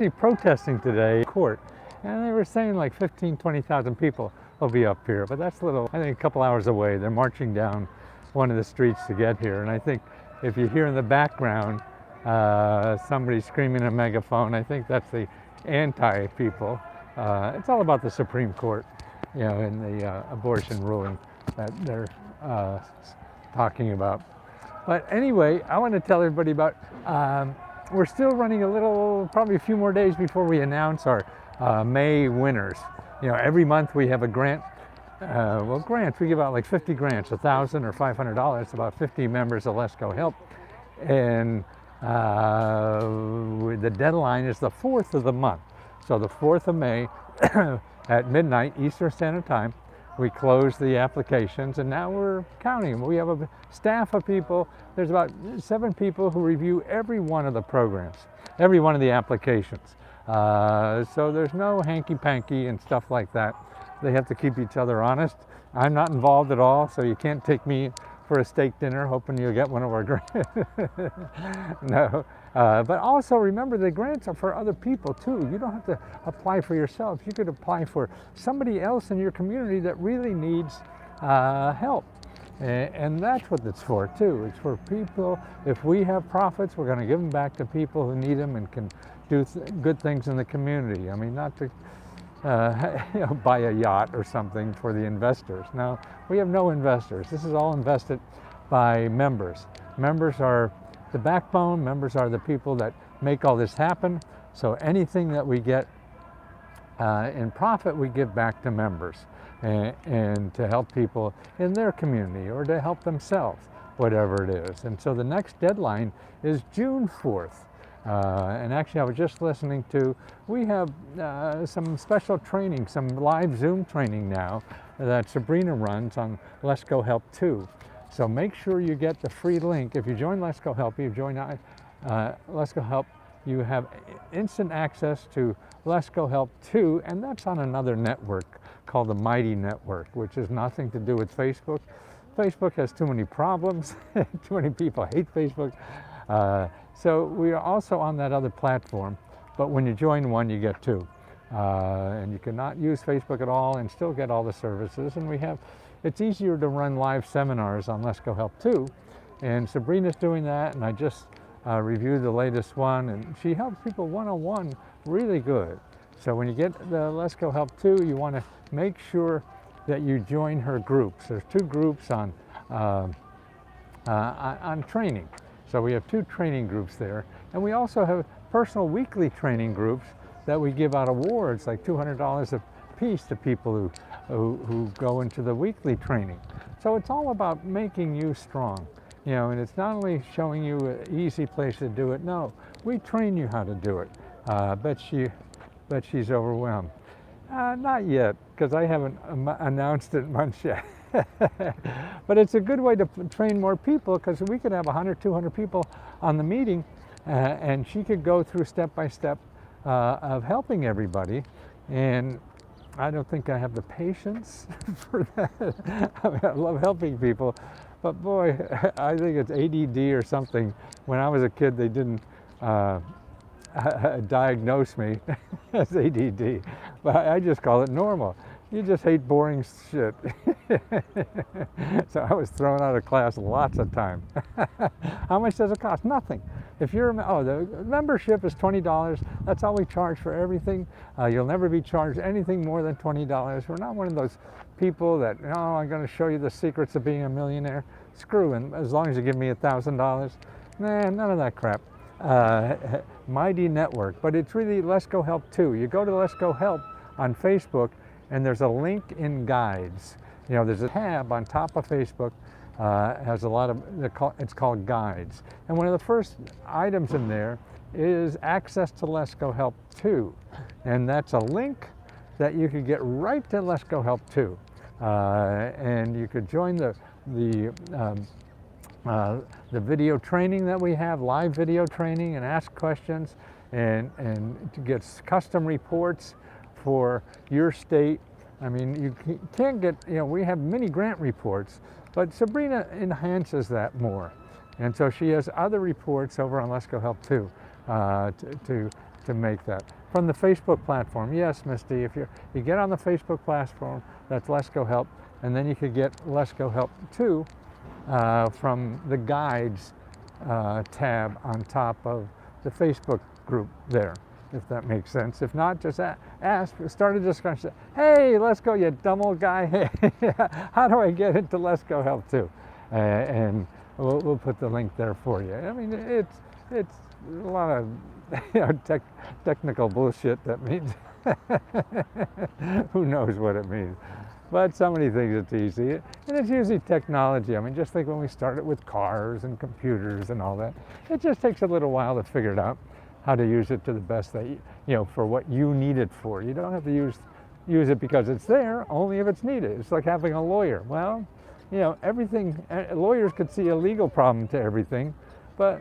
Protesting today in court, and they were saying like 20,000 people will be up here, but that's a little, I think, a couple hours away. They're marching down one of the streets to get here, and I think if you hear in the background somebody screaming a megaphone, I think that's the anti-people. It's all about the Supreme Court, you know, and the abortion ruling that they're talking about. But anyway, I want to tell everybody about we're still running a little, probably a few more days before we announce our May winners. You know, every month we have a grant. Grants, we give out like 50 grants, $1,000 or $500, about 50 members of Lesko Help. And the deadline is the 4th of the month. So the 4th of May at midnight Eastern Standard Time, we close the applications, and now we're counting. We have a staff of people. There's about 7 people who review every one of the programs, every one of the applications. So there's no hanky-panky and stuff like that. They have to keep each other honest. I'm not involved at all, so you can't take me for a steak dinner hoping you'll get one of our grants. No. But also remember, the grants are for other people too. You don't have to apply for yourself. You could apply for somebody else in your community that really needs help. And that's what it's for too. It's for people. If we have profits, we're going to give them back to people who need them and can do good things in the community. I mean, not to you know, buy a yacht or something for the investors. No, we have no investors. This is all invested by members. Members are the backbone. Members are the people that make all this happen. So anything that we get in profit, we give back to members and to help people in their community or to help themselves, whatever it is. And so the next deadline is June 4th. And actually, I was just listening to, we have some special training, some live Zoom training now that Sabrina runs on Lesko Help 2. So make sure you get the free link. If you join Lesko Help, you join Lesko Help, you have instant access to Lesko Help 2, and that's on another network called the Mighty Network, which has nothing to do with Facebook. Facebook has too many problems. Too many people hate Facebook. So we are also on that other platform, but when you join one, you get 2. And you cannot use Facebook at all and still get all the services. And it's easier to run live seminars on Lesko Help 2. And Sabrina's doing that, and I just reviewed the latest one, and she helps people one-on-one really good. So when you get the Lesko Help 2, you want to make sure that you join her groups. There's 2 groups on training. So we have 2 training groups there, and we also have personal weekly training groups that we give out awards, like $200 a piece to people who go into the weekly training. So it's all about making you strong, you know, and it's not only showing you an easy place to do it. No, we train you how to do it. Bet she's overwhelmed. Not yet, because I haven't announced it much yet. But it's a good way to train more people, because we could have 100, 200 people on the meeting, and she could go through step by step of helping everybody. And I don't think I have the patience for that. I mean, I love helping people, but boy, I think it's ADD or something. When I was a kid, they didn't diagnose me as ADD, but I just call it normal. You just hate boring shit. So I was thrown out of class lots of times. How much does it cost? Nothing. If you're, the membership is $20. That's all we charge for everything. You'll never be charged anything more than $20. We're not one of those people that, oh, I'm going to show you the secrets of being a millionaire. Screw it. As long as you give me $1,000. Nah, none of that crap. Mighty Network, but it's really Lesko Help 2. You go to Lesko Help on Facebook, and there's a link in guides. You know, there's a tab on top of Facebook, has a lot of, it's called guides. And one of the first items in there is access to Lesko Help 2. And that's a link that you could get right to Lesko Help 2. And you could join the video training that we have, live video training, and ask questions, and to get custom reports for your state. I mean, you can't get, you know, we have many grant reports, but Sabrina enhances that more. And so she has other reports over on Lesko Help 2 to to make that. From the Facebook platform, yes, Misty, if you get on the Facebook platform, that's Lesko Help, and then you could get Lesko Help 2 from the guides tab on top of the Facebook group there, if that makes sense. If not, just ask, start a discussion. Hey, Lesko, you dumb old guy, hey, how do I get into Lesko Help 2? And we'll put the link there for you. I mean, it's a lot of technical bullshit that means who knows what it means. But somebody thinks it's easy, and it's usually technology. I mean, just think when we started with cars and computers and all that, it just takes a little while to figure it out, how to use it to the best that for what you need it for. You don't have to use it because it's there, only if it's needed. It's like having a lawyer. Well, everything, lawyers could see a legal problem to everything, but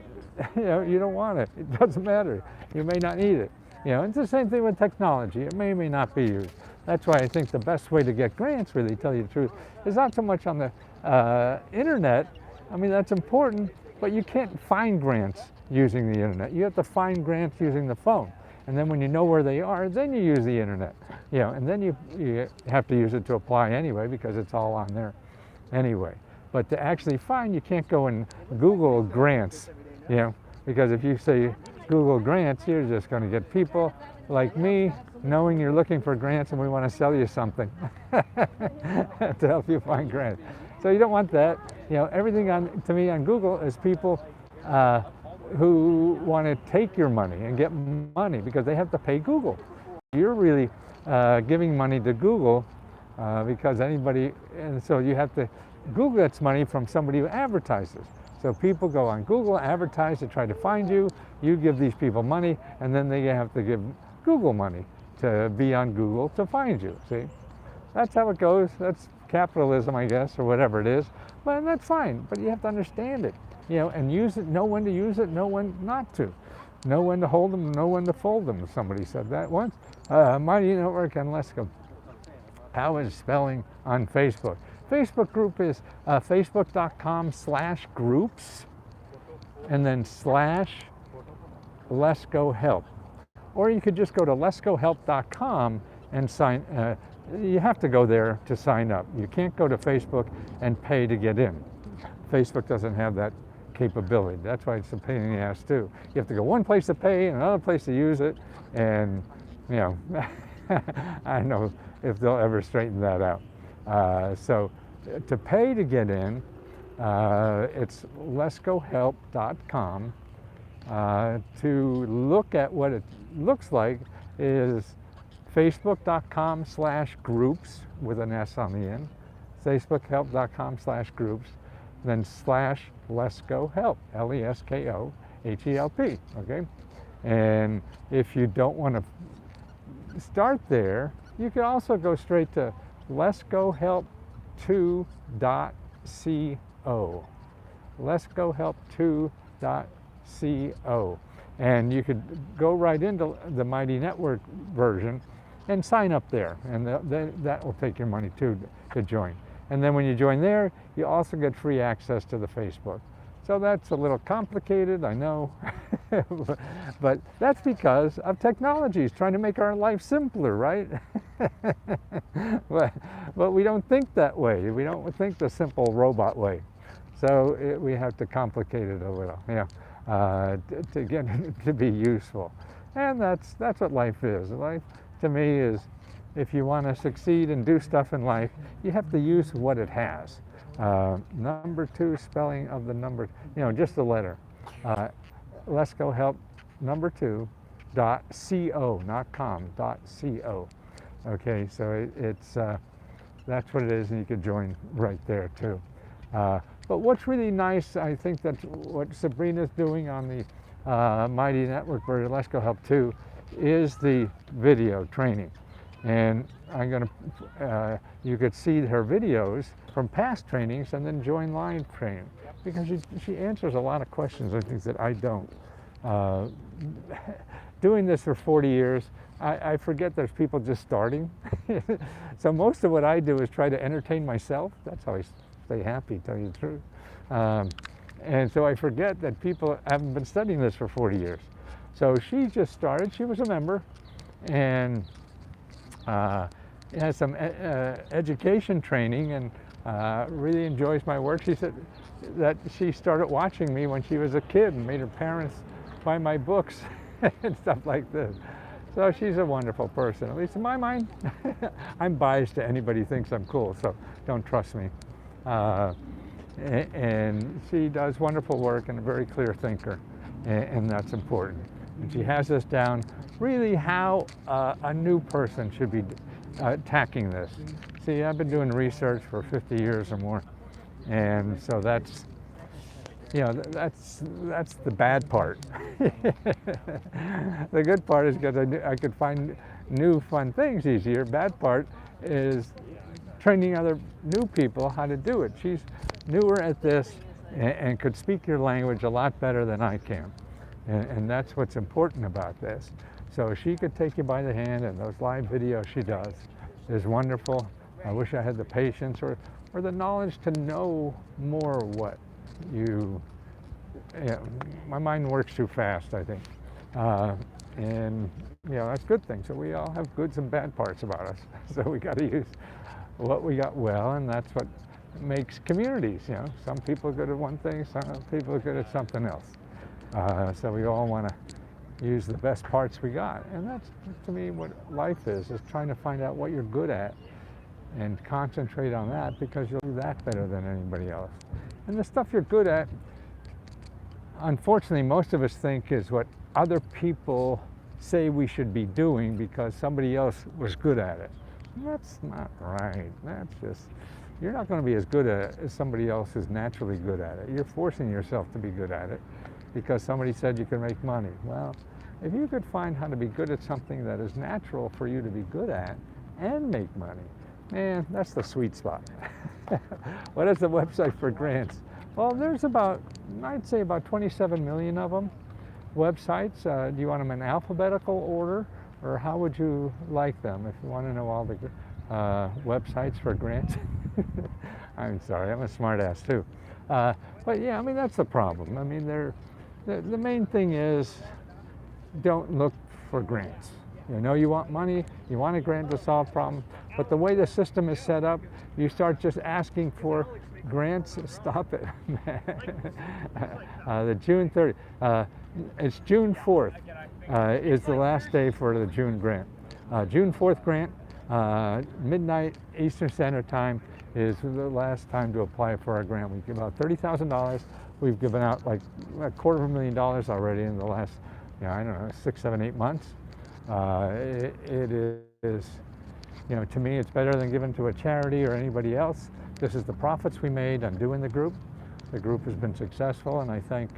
you don't want it. It doesn't matter. You may not need it. It's the same thing with technology. It may or may not be used. That's why I think the best way to get grants, really, tell you the truth, is not so much on the internet. I mean, that's important, but you can't find grants using the internet. You have to find grants using the phone. And then when you know where they are, then you use the internet. And then you have to use it to apply anyway, because it's all on there anyway. But to actually find, you can't go and Google grants, because if you say Google grants, you're just going to get people like me knowing you're looking for grants and we want to sell you something to help you find grants. So you don't want that. Everything to me on Google is people who want to take your money and get money because they have to pay Google. You're really giving money to Google because anybody, and so you have to, Google gets money from somebody who advertises. So people go on Google, advertise to try to find you, you give these people money, and then they have to give Google money to be on Google to find you, see? That's how it goes. That's capitalism, I guess, or whatever it is. But that's fine, but you have to understand it, and use it, know when to use it, know when not to. Know when to hold them, know when to fold them. Somebody said that once. Mighty Network and Lesko. How is spelling on Facebook? Facebook group is facebook.com/groups and then /Lesko Help. Or you could just go to leskohelp.com and sign. You have to go there to sign up. You can't go to Facebook and pay to get in. Facebook doesn't have that capability. That's why it's a pain in the ass too. You have to go one place to pay and another place to use it, and I don't know if they'll ever straighten that out. So to pay to get in, it's leskohelp.com. To look at what it looks like is facebook.com/groups with an S on the end, facebookhelp.com/groups, then /LeskoHelp, LESKOHELP, okay? And if you don't want to start there, you can also go straight to leskohelp2.co, leskohelp2.co, and you could go right into the Mighty Network version and sign up there, and that will take your money too to join. And then when you join there, you also get free access to the Facebook. So that's a little complicated, I know, but that's because of technologies trying to make our life simpler, right? but we don't think that way. We don't think the simple robot way. So we have to complicate it a little, to get to be useful. And that's what life is. Life, to me, is if you want to succeed and do stuff in life, you have to use what it has. Number 2 spelling of the number, just the letter. Leskohelp number 2.co, not com, .co. Okay, so it's that's what it is, and you could join right there too. But what's really nice, I think that's what Sabrina's doing on the Mighty Network for Lesko Help 2 is the video training. And I'm going to, you could see her videos from past trainings and then join live training, because she answers a lot of questions and things that I don't. Doing this for 40 years, I forget there's people just starting. So most of what I do is try to entertain myself. That's how I stay happy, tell you the truth. And so I forget that people haven't been studying this for 40 years. So she just started, she was a member, and has some education training, and really enjoys my work. She said that she started watching me when she was a kid and made her parents buy my books and stuff like this. So she's a wonderful person, at least in my mind. I'm biased to anybody who thinks I'm cool, so don't trust me. And she does wonderful work and a very clear thinker, and that's important. And she has us down really how a new person should be attacking this. See, I've been doing research for 50 years or more, and so that's, you know, that's the bad part. The good part is because I could find new fun things easier. Bad part is training other new people how to do it. She's newer at this and could speak your language a lot better than I can. And that's what's important about this. So she could take you by the hand, and those live videos she does is wonderful. I wish I had the patience or the knowledge to know more what you, my mind works too fast, I think. And you know, that's a good thing. So we all have goods and bad parts about us. So we got to use what we got well, and that's what makes communities. You know, some people are good at one thing, some people are good at something else. So we all want to use the best parts we got, and that's, to me, what life is trying to find out what you're good at and concentrate on that, because you'll do that better than anybody else. And the stuff you're good at, unfortunately, most of us think is what other people say we should be doing because somebody else was good at it. That's not right. That's just, you're not going to be as good at it as somebody else is naturally good at it. You're forcing yourself to be good at it because somebody said you can make money. Well, if you could find how to be good at something that is natural for you to be good at and make money, man, that's the sweet spot. What is the website for grants? Well, there's about, I'd say about 27 million of them, websites. Do you want them in alphabetical order, or how would you like them if you want to know all the websites for grants? I'm sorry, I'm a smart ass too. But yeah, I mean, that's the problem. I mean, the main thing is, don't look for grants. You know, you want money, you want a grant to solve problems, but the way the system is set up, you start just asking for grants. Stop it. The June 30th, it's June 4th is the last day for the June grant. June 4th grant, midnight Eastern Standard Time is the last time to apply for our grant. We give out $30,000. We've given out like $250,000 already in the last, I don't know, 6, 7, 8 months. It is, to me, it's better than giving to a charity or anybody else. This is the profits we made on doing the group. The group has been successful, and I thank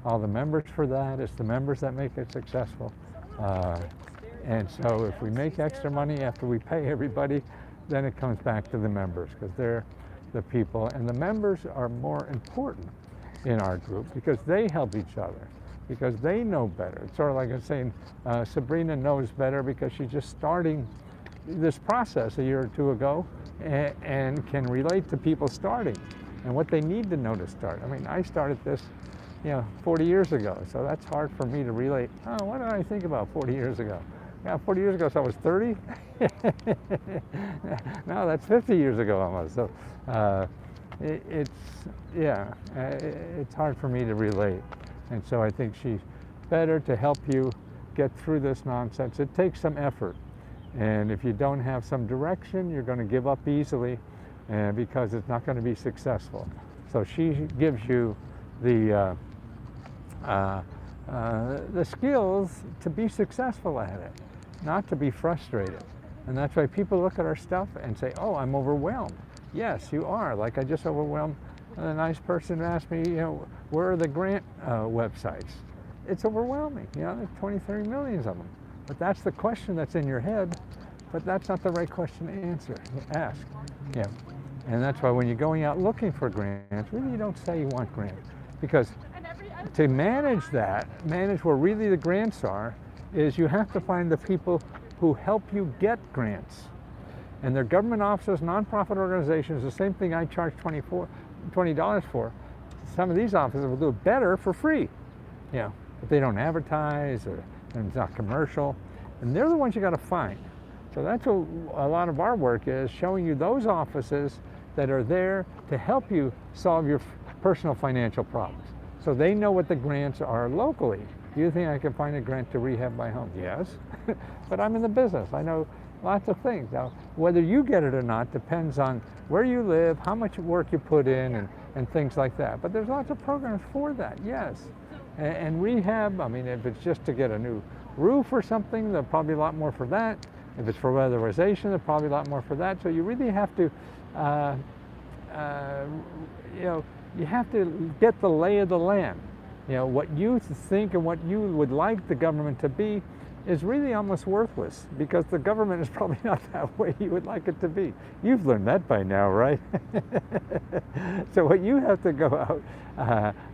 all the members for that. It's the members that make it successful. And so if we make extra money after we pay everybody, then it comes back to the members, because they're the people. And the members are more important in our group because they help each other, because they know better. It's sort of like I'm saying, Sabrina knows better because she's just starting this process a year or two ago and can relate to people starting and what they need to know to start. I mean, I started this 40 years ago, so that's hard for me to relate. Oh, what did I think about 40 years ago? Yeah, 40 years ago, so I was 30? No, that's 50 years ago almost. So it's hard for me to relate. And so I think she's better to help you get through this nonsense. It takes some effort. And if you don't have some direction, you're going to give up easily because it's not going to be successful. So she gives you the skills to be successful at it, not to be frustrated. And that's why people look at our stuff and say, oh, I'm overwhelmed. Yes, you are. Like I just overwhelmed a nice person who asked me, where are the grant websites? It's overwhelming. There's 23 million of them. But that's the question that's in your head, but that's not the right question to answer, ask. Yeah. And that's why when you're going out looking for grants, really you don't say you want grants. Because to manage where really the grants are, is you have to find the people who help you get grants. And they're government offices, nonprofit organizations, the same thing I charge $20 for. Some of these offices will do it better for free. but they don't advertise, and it's not commercial. And they're the ones you got to find. So that's what a lot of our work is, showing you those offices that are there to help you solve your personal financial problems. So they know what the grants are locally. Do you think I can find a grant to rehab my home? Yes, but I'm in the business. I know lots of things. Now, whether you get it or not depends on where you live, how much work you put in, and things like that. But there's lots of programs for that, yes. And rehab, I mean, if it's just to get a new roof or something, there'll probably be a lot more for that. If it's for weatherization, there'll probably be a lot more for that. So you really have to, you have to get the lay of the land. What you think and what you would like the government to be is really almost worthless, because the government is probably not that way you would like it to be. You've learned that by now, right? So what you have to go out,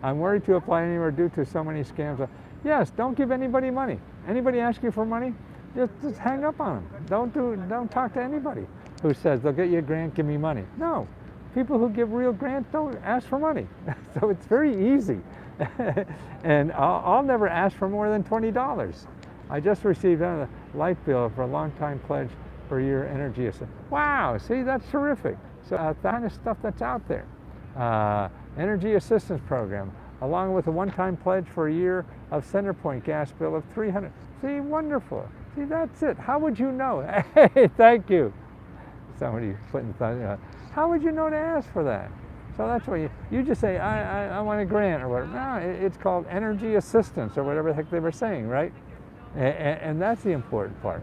I'm worried to apply anywhere due to so many scams. Yes, don't give anybody money. Anybody ask you for money, just hang up on them. Don't talk to anybody who says they'll get you a grant, give me money. No, people who give real grants don't ask for money. So it's very easy. And I'll never ask for more than $20. I just received a light bill for a long-time pledge for your energy assistance. Wow, see, that's terrific. So that kind of stuff that's out there. Energy assistance program, along with a one-time pledge for a year of Centerpoint gas bill of $300. See, wonderful. See, that's it. How would you know? Hey, thank you. Somebody putting thought, how would you know to ask for that? So that's why you just say, I want a grant or whatever. No, it's called energy assistance or whatever the heck they were saying, right? And that's the important part.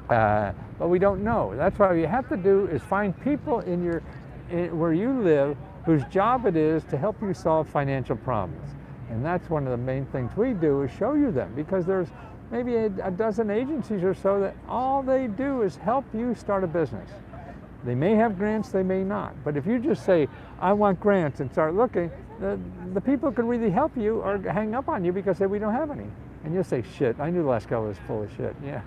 But we don't know. That's why what you have to do is find people where you live whose job it is to help you solve financial problems. And that's one of the main things we do, is show you them, because there's maybe a dozen agencies or so that all they do is help you start a business. They may have grants, they may not. But if you just say, I want grants, and start looking, the people can really help you or hang up on you because we don't have any. And you'll say, shit, I knew Lesko was full of shit. Yeah.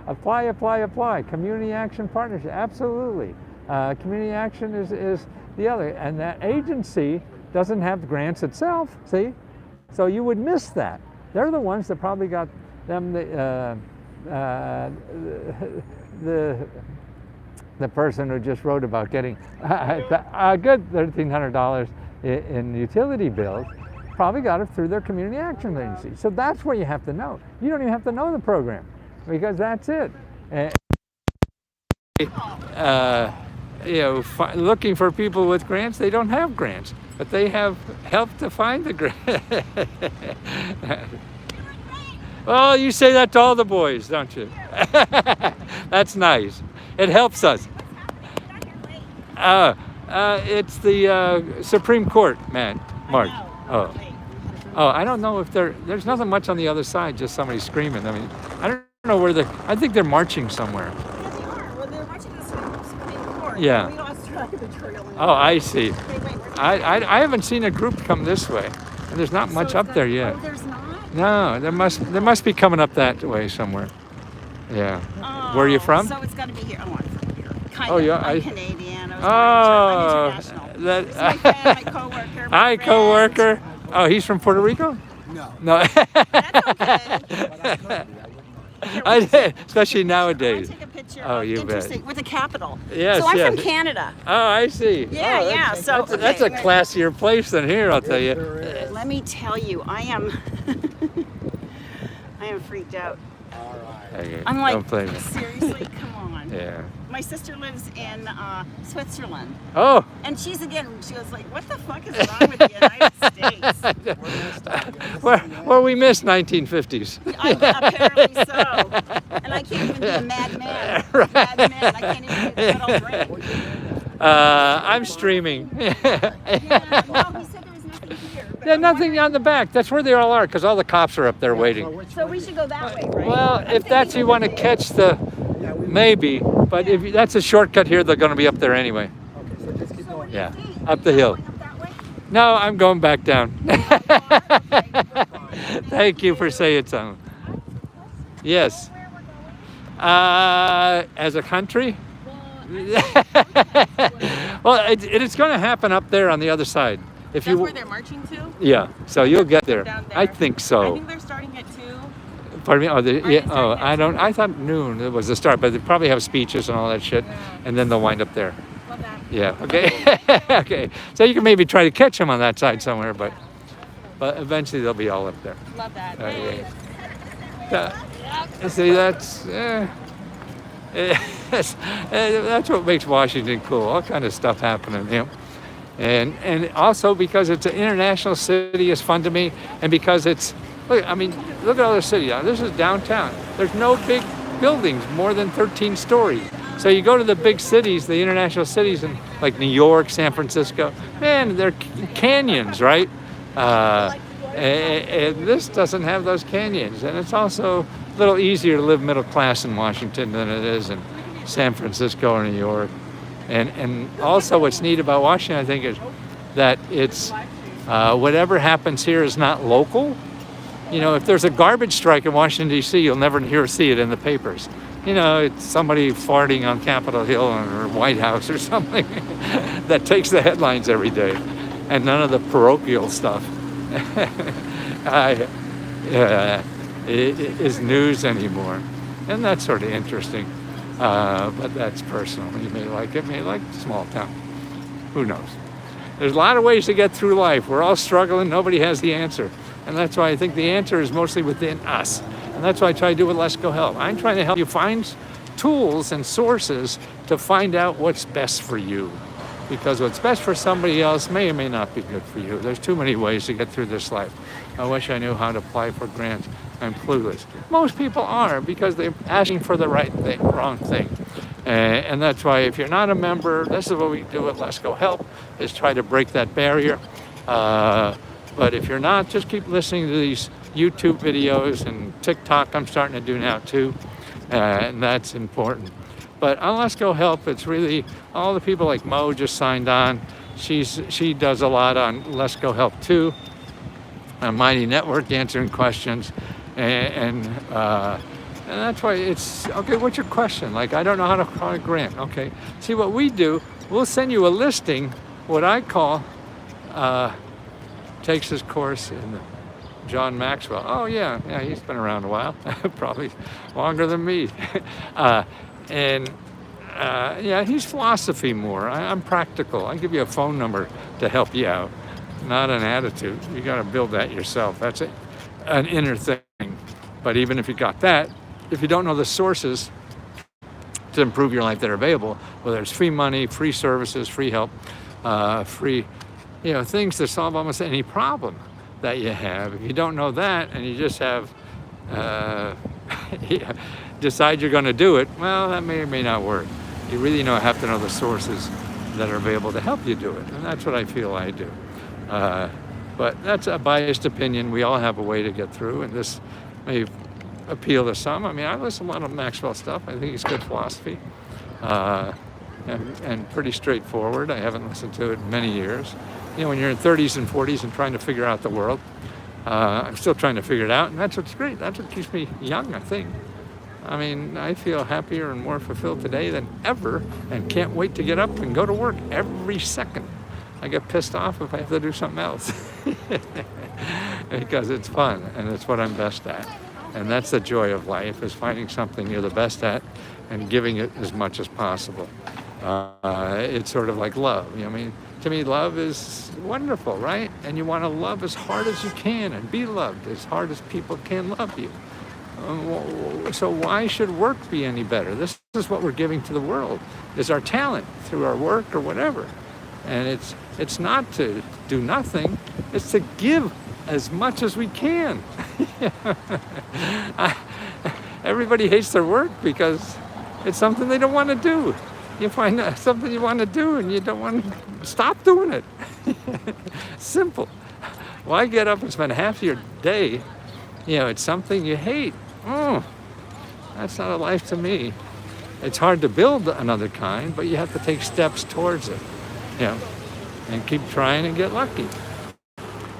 Apply. Community action partnership, absolutely. Community action is the other. And that agency doesn't have grants itself, see? So you would miss that. They're the ones that probably got them the person who just wrote about getting a good $1,300 in utility bills probably got it through their community action agency. So that's what you have to know. You don't even have to know the program, because that's it. Looking for people with grants, they don't have grants, but they have helped to find the grant. Well, you say that to all the boys, don't you? That's nice. It helps us. It's the Supreme Court, man, Mark. Oh, I don't know if there's nothing much on the other side, just somebody screaming. I mean, I don't know where I think they're marching somewhere. Yeah, they are. Well, they're marching to the Supreme Court. Yeah. We lost track of the trail. Oh, I see. I haven't seen a group come this way, and there's not much up there yet. Oh, there's not? No, there must be coming up that way somewhere. Yeah. Oh, Where are you from? So it's got to be here. Oh, I'm from here. Kind Oh, of. yeah. I'm Canadian. I'm international. This is my friend, my coworker. Hi, coworker. Oh, he's from Puerto Rico? No. That's okay. I did, especially nowadays. I'll take a picture. Oh, you Interesting. bet. With the capital. Yes, So I'm yes. from Canada. Oh, I see. Yeah, Oh, yeah. So that's a classier place than here, I'll tell you. Let me tell you, I am freaked out. Okay, I'm like, don't blame me. seriously, come on. Yeah. My sister lives in Switzerland. Oh. And she was like, what the fuck is wrong with the United States? Well, we missed 1950s. Apparently so. And I can't even be a madman. Right. Madman. I can't even do a good old drink. I'm streaming. Yeah, no, he said there was nothing here. But Yeah, nothing on the back. That's where they all are, because all the cops are up there waiting. So we should go that way, right? Well, if that's you want to catch the, maybe, but if that's a shortcut here, they're going to be up there anyway. Okay, so just keep going. Yeah, up the hill. Going up that way? No, I'm going back down. Thank you for saying something. Yes. As a country? Well, it's going to happen up there on the other side. If That's you, where they're marching to? yeah, so you'll get there. Down there. I think so. I think they're starting at 2. Pardon me? Oh, they yeah. Oh, starting at I don't. 2? I thought noon it was the start, but they probably have speeches and all that shit, Yeah. and then they'll wind up there. Love that. Yeah. Okay. Okay. So you can maybe try to catch them on that side somewhere, but eventually they'll be all up there. Love that. Okay. Hey. See, that's that's what makes Washington cool. All kind of stuff happening, you know. And also because it's an international city is fun to me, and because it's look at all the city. This is downtown. There's no big buildings more than 13 stories. So you go to the big cities, the international cities, and like New York, San Francisco, man, they're canyons, right? And this doesn't have those canyons, and it's also a little easier to live middle class in Washington than it is in San Francisco or New York. And also what's neat about Washington, I think, is that it's whatever happens here is not local. You know, if there's a garbage strike in Washington, D.C., you'll never see it in the papers. You know, it's somebody farting on Capitol Hill or White House or something that takes the headlines every day, and none of the parochial stuff is news anymore. And that's sort of interesting. But that's personal. You may like it, may like small town. Who knows? There's a lot of ways to get through life. We're all struggling. Nobody has the answer. And that's why I think the answer is mostly within us. And that's what I try to do with Lesko Help. I'm trying to help you find tools and sources to find out what's best for you. Because what's best for somebody else may or may not be good for you. There's too many ways to get through this life. I wish I knew how to apply for grants. I'm clueless. Most people are, because they're asking for the right thing, wrong thing. And that's why if you're not a member, this is what we do at Lesko Help, is try to break that barrier. But if you're not, just keep listening to these YouTube videos and TikTok I'm starting to do now too. And that's important. But on Lesko Help, it's really all the people like Mo just signed on. She does a lot on Lesko Help too. A Mighty Network answering questions. And that's why it's, okay, what's your question? Like, I don't know how to call a grant. Okay, see what we do, we'll send you a listing, what I call, takes his course in John Maxwell. Oh yeah, he's been around a while, probably longer than me. Yeah, he's philosophy more. I'm practical. I give you a phone number to help you out, not an attitude. You got to build that yourself. That's an inner thing. But even if you got that, if you don't know the sources to improve your life that are available, whether it's free money, free services, free help, free, things to solve almost any problem that you have. If you don't know that and you just have, decide you're going to do it, well, that may or may not work. You really have to know the sources that are available to help you do it. And that's what I feel I do. But that's a biased opinion. We all have a way to get through, and this may appeal to some. I mean, I listen to a lot of Maxwell stuff. I think it's good philosophy and pretty straightforward. I haven't listened to it in many years. When you're in 30s and 40s and trying to figure out the world, I'm still trying to figure it out, and that's what's great. That's what keeps me young, I think. I mean, I feel happier and more fulfilled today than ever, and can't wait to get up and go to work every second. I get pissed off if I have to do something else because it's fun and it's what I'm best at. And that's the joy of life, is finding something you're the best at and giving it as much as possible. It's sort of like love. To me, love is wonderful, right? And you want to love as hard as you can and be loved as hard as people can love you. So why should work be any better? This is what we're giving to the world, is our talent through our work or whatever. And it's not to do nothing, it's to give as much as we can. Everybody hates their work because it's something they don't want to do. You find something you want to do and you don't want to stop doing it. Simple. Why get up and spend half your day, it's something you hate? That's not a life to me. It's hard to build another kind, but you have to take steps towards it. And keep trying and get lucky.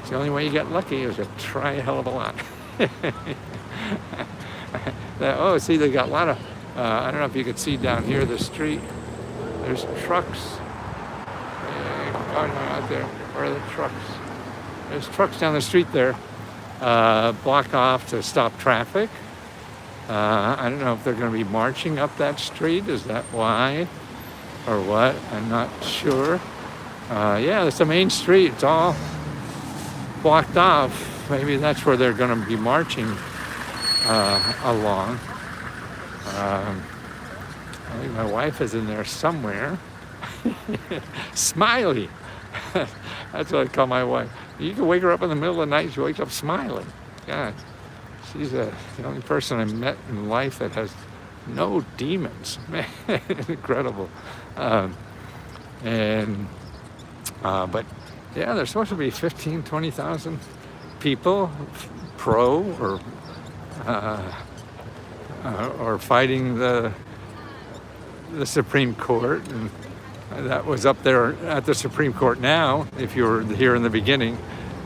It's the only way you get lucky is to try a hell of a lot. See, they got a lot of, I don't know if you could see down here the street. There's trucks going out there. Where are the trucks? There's trucks down the street there, blocked off to stop traffic. I don't know if they're going to be marching up that street. Is that why? Or what? I'm not sure. Yeah, it's the main street. It's all blocked off. Maybe that's where they're going to be marching along. I think my wife is in there somewhere. Smiley. That's what I call my wife. You can wake her up in the middle of the night, she wakes up smiling. God, she's the only person I met in life that has no demons. Man, incredible. But yeah, there's supposed to be 15, 20,000 people pro or fighting the Supreme Court, and that was up there at the Supreme Court now, if you were here in the beginning,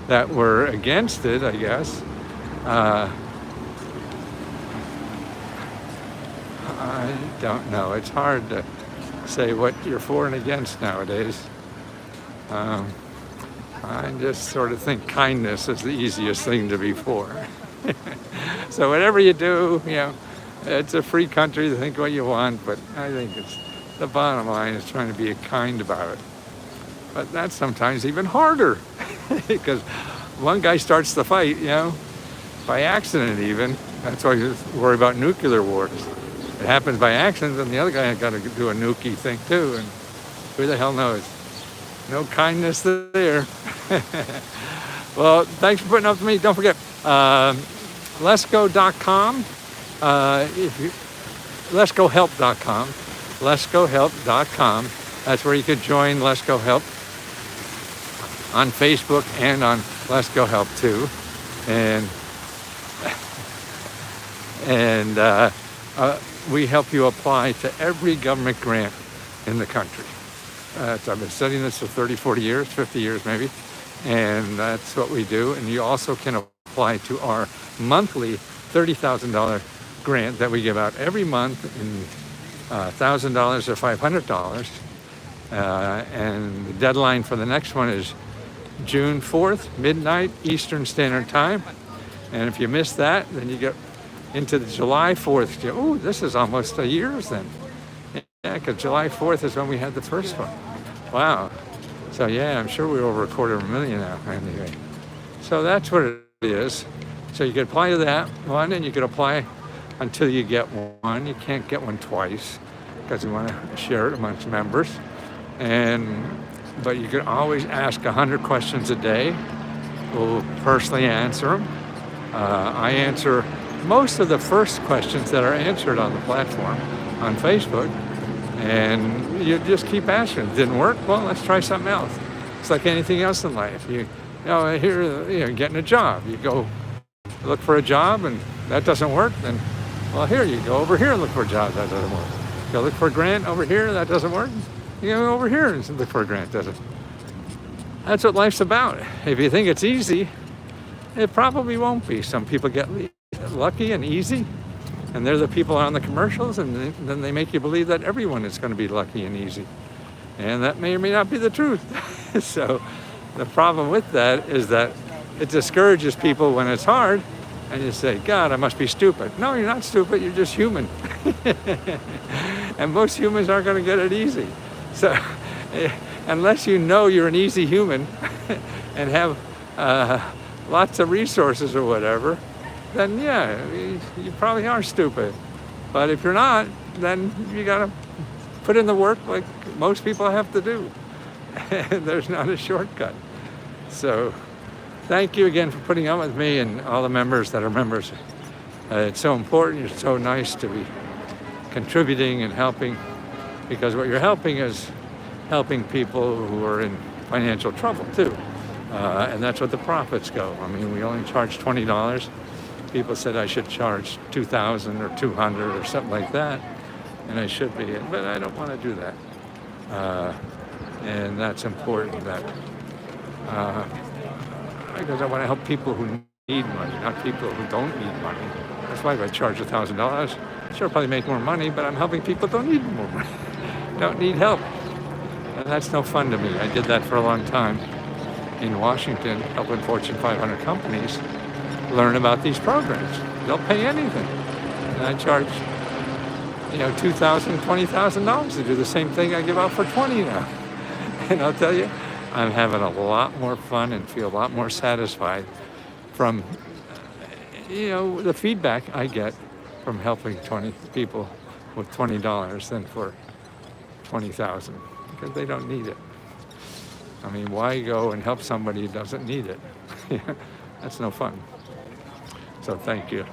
that were against it, I guess. I don't know. It's hard to say what you're for and against nowadays. I just sort of think kindness is the easiest thing to be for. So whatever you do, it's a free country to think what you want, but I think the bottom line is trying to be kind about it. But that's sometimes even harder because one guy starts the fight, by accident even. That's why you worry about nuclear wars. It happens by accident, and the other guy got to do a nukey thing too, and who the hell knows? No kindness there. Well, thanks for putting up with me. Don't forget, Lesko.com. LeskoHelp.com. LeskoHelp.com. That's where you could join Lesko Help on Facebook and on Lesko Help too. And we help you apply to every government grant in the country. I've been studying this for 30, 40 years, 50 years maybe, and that's what we do. And you also can apply to our monthly $30,000 grant that we give out every month in $1,000 or $500. And the deadline for the next one is June 4th, midnight Eastern Standard Time. And if you miss that, then you get into the July 4th. Oh, this is almost a year's then. Yeah, because July 4th is when we had the first one. Wow. So yeah, I'm sure we're over 250,000 now anyway. So that's what it is. So you can apply to that one, and you can apply until you get one. You can't get one twice because we want to share it amongst members. But you can always ask 100 questions a day. We'll personally answer them. I answer most of the first questions that are answered on the platform on Facebook. And you just keep asking. It didn't work? Well, let's try something else. It's like anything else in life. Getting a job. You go look for a job, and that doesn't work. Then, well, here you go over here and look for a job. That doesn't work. You go look for a grant over here. That doesn't work. You go over here and look for a grant. Doesn't. That's what life's about. If you think it's easy, it probably won't be. Some people get lucky and easy, and they're the people on the commercials, and then they make you believe that everyone is going to be lucky and easy. And that may or may not be the truth. So the problem with that is that it discourages people when it's hard, and you say, God, I must be stupid. No, you're not stupid, you're just human. And most humans aren't going to get it easy. So unless you know you're an easy human and have lots of resources or whatever, then yeah, you probably are stupid. But if you're not, then you got to put in the work like most people have to do. There's not a shortcut. So thank you again for putting up with me and all the members that are members. It's so important. It's so nice to be contributing and helping, because what you're helping is helping people who are in financial trouble too. And that's what the profits go. I mean, we only charge $20. People said I should charge $2,000 or $200 or something like that, and I should be, but I don't want to do that. And that's important, that because I want to help people who need money, not people who don't need money. That's why if I charge $1,000, sure, I'll probably make more money, but I'm helping people who don't need more money, don't need help. And that's no fun to me. I did that for a long time. in Washington helping Fortune 500 companies learn about these programs. They'll pay anything. And I charge, $2,000, $20,000 to do the same thing I give out for 20 now. And I'll tell you, I'm having a lot more fun and feel a lot more satisfied from, the feedback I get from helping 20 people with $20 than for 20,000, because they don't need it. I mean, why go and help somebody who doesn't need it? That's no fun. So thank you.